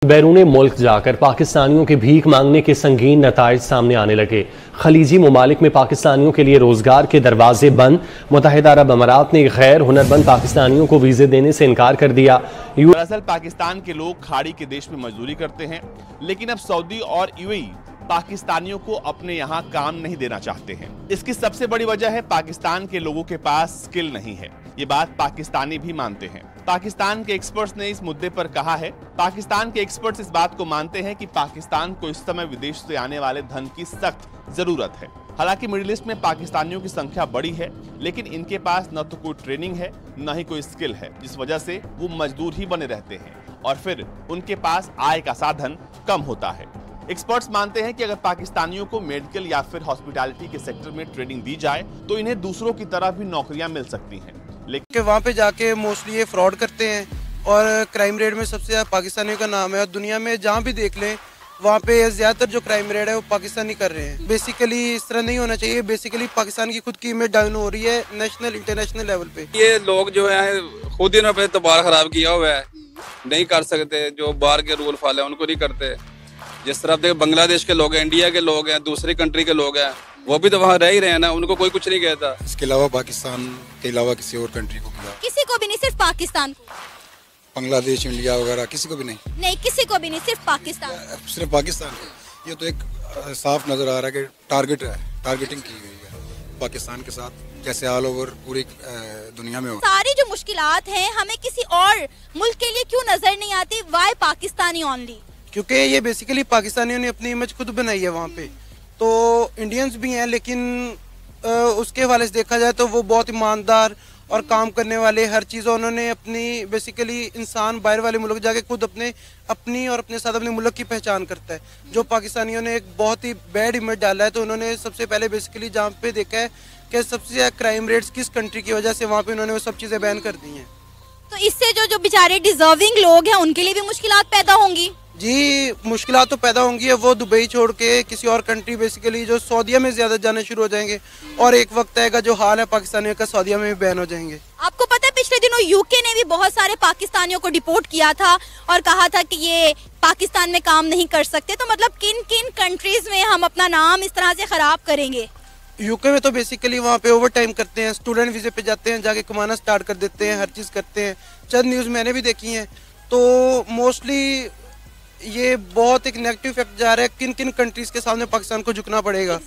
बैरूने मुल्क जाकर पाकिस्तानियों के भीख मांगने के संगीन नताइज सामने आने लगे। खलीजी ममालिक में पाकिस्तानियों के लिए रोजगार के दरवाजे बंद। मुत्तहिदा अरब अमारात ने गैर हुनरमंद पाकिस्तानियों को वीजे देने से इनकार कर दिया। दरअसल पाकिस्तान के लोग खाड़ी के देश में मजदूरी करते हैं, लेकिन अब सऊदी और यूएई पाकिस्तानियों को अपने यहाँ काम नहीं देना चाहते हैं। इसकी सबसे बड़ी वजह है पाकिस्तान के लोगों के पास स्किल नहीं है। ये बात पाकिस्तानी भी मानते हैं। पाकिस्तान के एक्सपर्ट्स ने इस मुद्दे पर कहा है, पाकिस्तान के एक्सपर्ट्स इस बात को मानते हैं कि पाकिस्तान को इस समय विदेश से आने वाले धन की सख्त जरूरत है। हालांकि मिडिल ईस्ट में पाकिस्तानियों की संख्या बड़ी है, लेकिन इनके पास न तो कोई ट्रेनिंग है, न ही कोई स्किल है, जिस वजह से वो मजदूर ही बने रहते हैं और फिर उनके पास आय का साधन कम होता है। एक्सपर्ट्स मानते हैं कि अगर पाकिस्तानियों को मेडिकल या फिर हॉस्पिटैलिटी के सेक्टर में ट्रेनिंग दी जाए तो इन्हें दूसरों की तरह भी नौकरियां मिल सकती हैं। लेकिन वहाँ पे जाके मोस्टली ये फ्रॉड करते हैं और क्राइम रेट में सबसे ज़्यादा पाकिस्तानियों का नाम है। और दुनिया में जहाँ भी देख लें वहाँ पे ज़्यादातर जो क्राइम रेट है वो पाकिस्तानी कर रहे हैं। बेसिकली इस तरह नहीं होना चाहिए। बेसिकली पाकिस्तान की खुद की इमेज डाउन हो रही है नेशनल इंटरनेशनल लेवल पे। ये लोग जो है खुद ही अपने तबार खराब किया हुआ है, नहीं कर सकते। जो बाहर के रूल फॉलो है उनको नहीं करते। जिस तरह देख बांग्लादेश के लोग हैं, इंडिया के लोग हैं, दूसरी कंट्री के लोग हैं, वो भी तो वहाँ रह ही रहे हैं ना, उनको कोई कुछ नहीं कहता। इसके अलावा पाकिस्तान के अलावा किसी और कंट्री को किया? किसी को भी नहीं, सिर्फ पाकिस्तान को। बांग्लादेश, इंडिया वगैरह किसी को भी नहीं? नहीं, किसी को भी नहीं, सिर्फ पाकिस्तान। सिर्फ पाकिस्तान को। ये तो एक साफ नजर आ रहा है कि टारगेटिंग की गई है पाकिस्तान के साथ, जैसे ऑल ओवर पूरी दुनिया में हो। सारी जो मुश्किलात हैं हमें किसी और मुल्क के लिए क्यों नजर नहीं आती? Why Pakistani only? क्योंकि ये बेसिकली पाकिस्तानियों ने अपनी इमेज खुद बनाई है वहाँ पे। तो इंडियंस भी हैं, लेकिन उसके हवाले से देखा जाए तो वो बहुत ईमानदार और काम करने वाले, हर चीज़ उन्होंने अपनी बेसिकली इंसान बाहर वाले मुल्क जाके खुद अपनी और अपने साथ अपने मुल्क की पहचान करता है। जो पाकिस्तानियों ने एक बहुत ही बैड इमेज डाला है, तो उन्होंने सबसे पहले बेसिकली जहाँ पे देखा है कि सबसे ज़्यादा क्राइम रेट्स किस कंट्री की वजह से, वहाँ पे उन्होंने वो सब चीज़ें बैन कर दी हैं। तो इससे जो बेचारे डिजर्विंग लोग हैं उनके लिए भी मुश्किलात पैदा होंगी। जी, मुश्किलात तो पैदा होंगी। वो दुबई छोड़ के किसी और कंट्री बेसिकली जो सऊदीया में ज़्यादा जाने शुरू हो जाएंगे और एक वक्त आएगा जो हाल है पाकिस्तानियों का, सऊदीया में भी बैन हो जाएंगे। आपको पता है पिछले दिनों यूके ने भी बहुत सारे पाकिस्तानियों को डिपोर्ट किया था और कहा था कि ये पाकिस्तान में काम नहीं कर सकते। तो मतलब किन किन कंट्रीज में हम अपना नाम इस तरह से खराब करेंगे? यूके में तो बेसिकली वहाँ पे ओवर टाइम करते हैं, स्टूडेंट वीज़े पे जाते हैं, जाके कमाना स्टार्ट कर देते हैं, हर चीज़ करते हैं। चंद न्यूज़ मैंने भी देखी हैं। तो मोस्टली ये बहुत एक नेगेटिव इफेक्ट जा रहा है। किन किन कंट्रीज के सामने पाकिस्तान को झुकना पड़ेगा।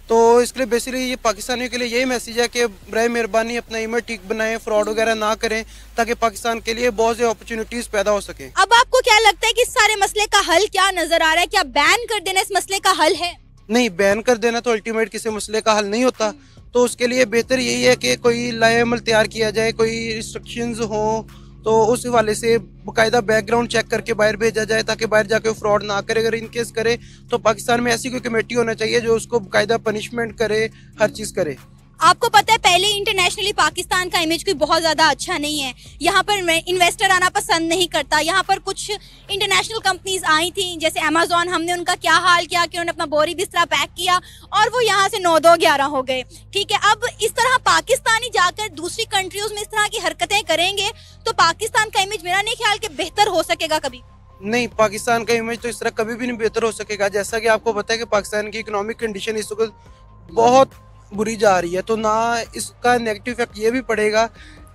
तो इसके लिए बेसिकली ये पाकिस्तानियों के लिए यही मैसेज है कि बराए मेहरबानी अपना इमेज ठीक बनाएं, फ्रॉड वगैरह ना करें, ताकि पाकिस्तान के लिए बहुत सी अपॉर्चुनिटीज पैदा हो सके। अब आपको क्या लगता है कि इस सारे मसले का हल क्या नजर आ रहा है? क्या बैन कर देना इस मसले का हल है? नहीं, बैन कर देना तो अल्टीमेट किसी मसले का हल नहीं होता। तो उसके लिए बेहतर यही है कि कोई लाएअमल तैयार किया जाए, कोई रिस्ट्रिक्शंस हो, तो उस हवाले से बाकायदा बैकग्राउंड चेक करके बाहर भेजा जाए, ताकि बाहर जाके फ्रॉड ना करे। अगर इनकेस करे तो पाकिस्तान में ऐसी कोई कमेटी होना चाहिए जो उसको बाकायदा पनिशमेंट करे, हर चीज़ करे। आपको पता है पहले इंटरनेशनली पाकिस्तान का इमेज कोई बहुत ज्यादा अच्छा नहीं है। यहाँ पर इन्वेस्टर आना पसंद नहीं करता। यहाँ पर कुछ इंटरनेशनल कंपनीज आई थी जैसे अमेजोन, हमने उनका क्या हाल किया कि उन्होंने अपना बोरी बिस्तरा पैक किया और वो यहाँ से 9-2-11 हो गए। ठीक है, अब इस तरह पाकिस्तानी जाकर दूसरी कंट्रीज में इस तरह की हरकतें करेंगे तो पाकिस्तान का इमेज मेरा नहीं ख्याल कि बेहतर हो सकेगा कभी। नहीं, पाकिस्तान का इमेज तो इस तरह कभी भी नहीं बेहतर हो सकेगा। जैसा कि आपको पता है कि पाकिस्तान की इकोनॉमिक कंडीशन इस वक्त बहुत बुरी जा रही है। तो ना इसका नेगेटिव इफेक्ट ये भी पड़ेगा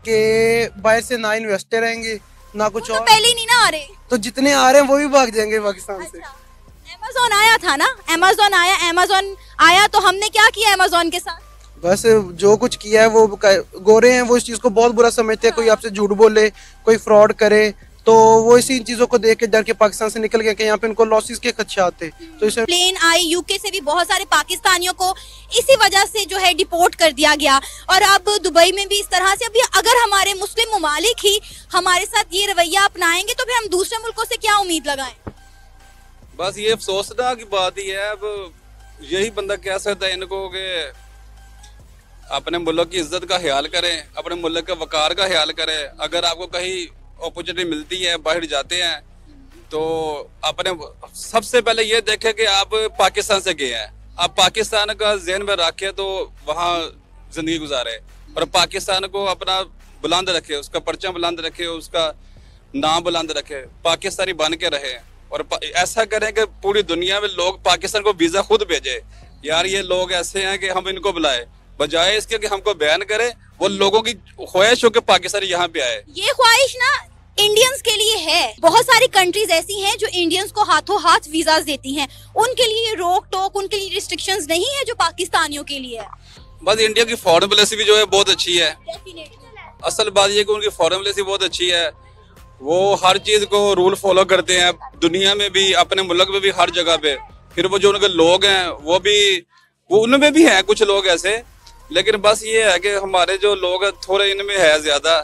कि बाहर से ना इन्वेस्टर आएंगे ना कुछ और। तो पहले ही नहीं ना आ रहे, तो जितने आ रहे हैं वो भी भाग जाएंगे पाकिस्तान से। अमेज़न आया था ना, अमेज़न आया तो हमने क्या किया अमेज़न के साथ? बस जो कुछ किया है वो गोरे हैं, वो इस चीज को बहुत बुरा समझते हैं। कोई आपसे झूठ बोले, कोई फ्रॉड करे, तो वो इसी चीजों को देख के डर के पाकिस्तान से निकल गए कि यहाँ पे इनको लॉसेस के खदशे आते। तो इसे प्लेन आई यूके से भी बहुत सारे पाकिस्तानियों को इसी वजह से जो है डिपोर्ट कर दिया गया। और अब दुबई में भी इस तरह से। अभी अगर हमारे मुस्लिम ममालिक ही हमारे साथ ये रवैया अपनाएंगे तो फिर हम दूसरे मुल्कों से क्या उम्मीद लगाएं? बस ये अफसोसना की बात ही है। अब यही बंदा कह सकता है इनको कि अपने मुल्क की इज्जत का ख्याल करें, अपने मुल्क के वकार का ख्याल करें। अगर आपको कहीं अपॉर्चुनिटी मिलती है, बाहर जाते हैं, तो अपने सबसे पहले ये देखें कि आप पाकिस्तान से गए हैं। आप पाकिस्तान का ज़हन में रखें तो वहाँ जिंदगी गुजारे और पाकिस्तान को अपना बुलंद रखे, उसका परचम बुलंद रखे, उसका नाम बुलंद रखे, पाकिस्तानी बन के रहे और ऐसा करें कि पूरी दुनिया में लोग पाकिस्तान को वीजा खुद भेजे। यार ये लोग ऐसे हैं कि हम इनको बुलाए, बजाय इसके कि हमको बैन करे। वो लोगों की ख्वाहिश हो कि पाकिस्तानी यहाँ पे आए। ये ख्वाहिश ना इंडियंस के लिए है। बहुत सारी कंट्रीज ऐसी हैं जो इंडियंस को हाथों हाथ वीजास देती हैं, उनके लिए रोक टोक, उनके लिए रिस्ट्रिक्शंस नहीं है जो पाकिस्तानियों के लिए है। बस इंडिया की फॉरेन पॉलिसी भी जो है बहुत अच्छी है। असल बात ये कि उनकी फॉरेन पॉलिसी बहुत अच्छी है, वो हर चीज को रूल फॉलो करते हैं, दुनिया में भी, अपने मुल्क में भी, हर जगह पे। फिर वो जो उनके लोग हैं वो उनमें भी हैं कुछ लोग ऐसे, लेकिन बस ये है कि हमारे जो लोग हैं थोड़े इनमें है ज्यादा।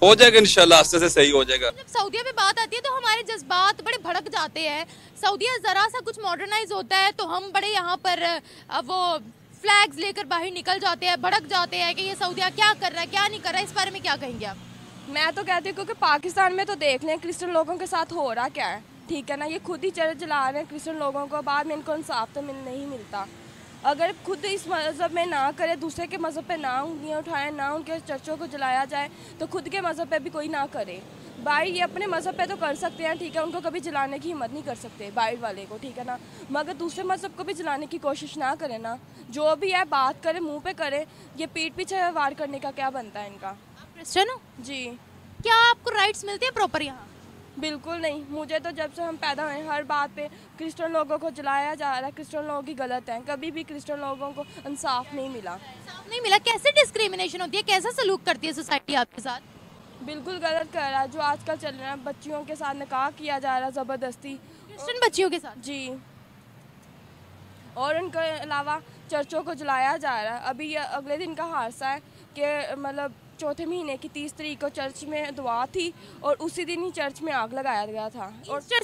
हो जाएगा इंशाल्लाह, आस्ते से सही हो जाएगा। जब सऊदीया में बात आती है तो हमारे जज्बात बड़े भड़क जाते हैं। सऊदीया जरा सा कुछ मॉडर्नाइज होता है तो हम बड़े यहाँ पर वो फ्लैग्स लेकर बाहर निकल जाते हैं, भड़क जाते हैं कि ये सऊदीया क्या कर रहा है, क्या नहीं कर रहा है। इस बारे में क्या कहेंगे आप? मैं तो कहती हूँ क्योंकि पाकिस्तान में तो देख लें क्रिश्चियन लोगों के साथ हो रहा क्या है, ठीक है ना। ये खुद ही चर्च जला रहे हैं क्रिश्चियन लोगों को, बाद में इनको इंसाफ तो नहीं मिलता। अगर खुद इस मज़हब में ना करे, दूसरे के मज़हब पे ना उंगलियां उठाएं, ना उनके चर्चों को जलाया जाए, तो खुद के मज़हब पे भी कोई ना करे। भाई ये अपने मज़हब पे तो कर सकते हैं, ठीक है, उनको कभी जलाने की हिम्मत नहीं कर सकते बाहर वाले को, ठीक है ना। मगर दूसरे मज़हब को भी जलाने की कोशिश ना करें ना। जो भी है बात करें, मुँह पे करें, ये पीठ पीछे वार करने का क्या बनता है इनका। आप क्रिश्चियन हो? जी। क्या आपको राइट्स मिलते हैं प्रॉपर यहाँ? बिल्कुल नहीं। मुझे तो जब से हम पैदा हुए हर बात पे क्रिश्चियन लोगों को जलाया जा रहा है, क्रिश्चियन लोगों की गलत है। कभी भी क्रिश्चियन लोगों को इंसाफ नहीं मिला। इंसाफ नहीं मिला? कैसे डिस्क्रिमिनेशन होती है, कैसा सलूक करती है सोसाइटी आपके साथ? बिल्कुल गलत कर रहा है जो आजकल चल रहा है। बच्चियों के साथ निकाह किया जा रहा है ज़बरदस्ती, क्रिश्चियन बच्चियों के साथ। जी। और उनके अलावा चर्चों को जलाया जा रहा है। अभी ये अगले दिन का हादसा है कि मतलब चौथे महीने की 30 तारीख को चर्च में दुआ थी और उसी दिन ही चर्च में आग लगाया गया था। और ईस्टर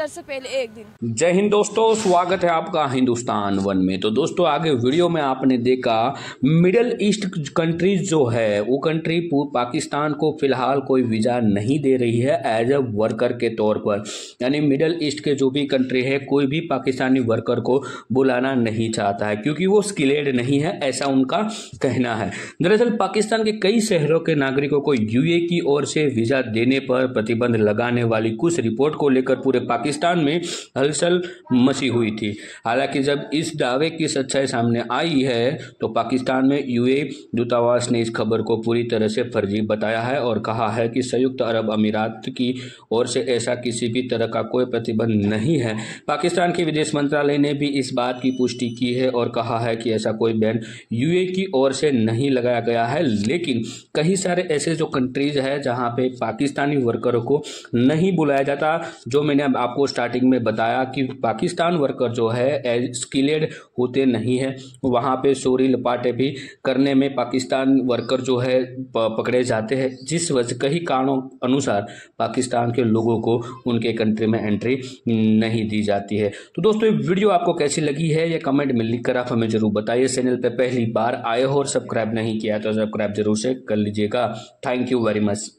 से पहले एक दिन। जय हिंद दोस्तों, स्वागत है आपका हिंदुस्तान वन में। तो दोस्तों आगे वीडियो में आपने देखा मिडिल ईस्ट कंट्रीज जो है वो कंट्री पाकिस्तान को फिलहाल कोई वीज़ा नहीं दे रही है एज ए वर्कर के तौर पर। यानी मिडिल ईस्ट के जो भी कंट्री है कोई भी पाकिस्तानी वर्कर को बुलाना नहीं चाहता है क्योंकि वो स्किल्ड नहीं है, ऐसा उनका कहना है। दरअसल पाकिस्तान के कई शहरों के नागरिकों को यूए की ओर से वीजा देने पर प्रतिबंध लगाने वाली कुछ रिपोर्ट को लेकर पूरे पाकिस्तान में हलचल मची हुई थी। हालांकि जब इस दावे की सच्चाई सामने आई है तो पाकिस्तान में यूए दूतावास ने इस खबर को पूरी तरह से फर्जी बताया है और कहा है कि संयुक्त अरब अमीरात की ओर से ऐसा किसी भी तरह का कोई प्रतिबंध नहीं है। पाकिस्तान के विदेश मंत्रालय ने भी इस बात की पुष्टि की है और कहा है कि ऐसा कोई बैन यूए की ओर से नहीं लगाया गया है, लेकिन कई सारे ऐसे जो कंट्रीज है जहां पे पाकिस्तानी वर्करों को नहीं बुलाया जाता। जो मैंने आपको स्टार्टिंग में बताया कि पाकिस्तान वर्कर जो है स्किल्ड होते नहीं है, वहां पे चोरी लपाटे भी करने में पाकिस्तान वर्कर जो है पकड़े जाते हैं, जिस वजह कई कारणों अनुसार पाकिस्तान के लोगों को उनके कंट्री में एंट्री नहीं दी जाती है। तो दोस्तों ये वीडियो आपको कैसी लगी है ये कमेंट में लिख कर आप हमें जरूर बताइए। चैनल पे पहली बार आए हो और सब्सक्राइब नहीं किया तो सब्सक्राइब जरूर से कर लीजिएगा। Thank you very much.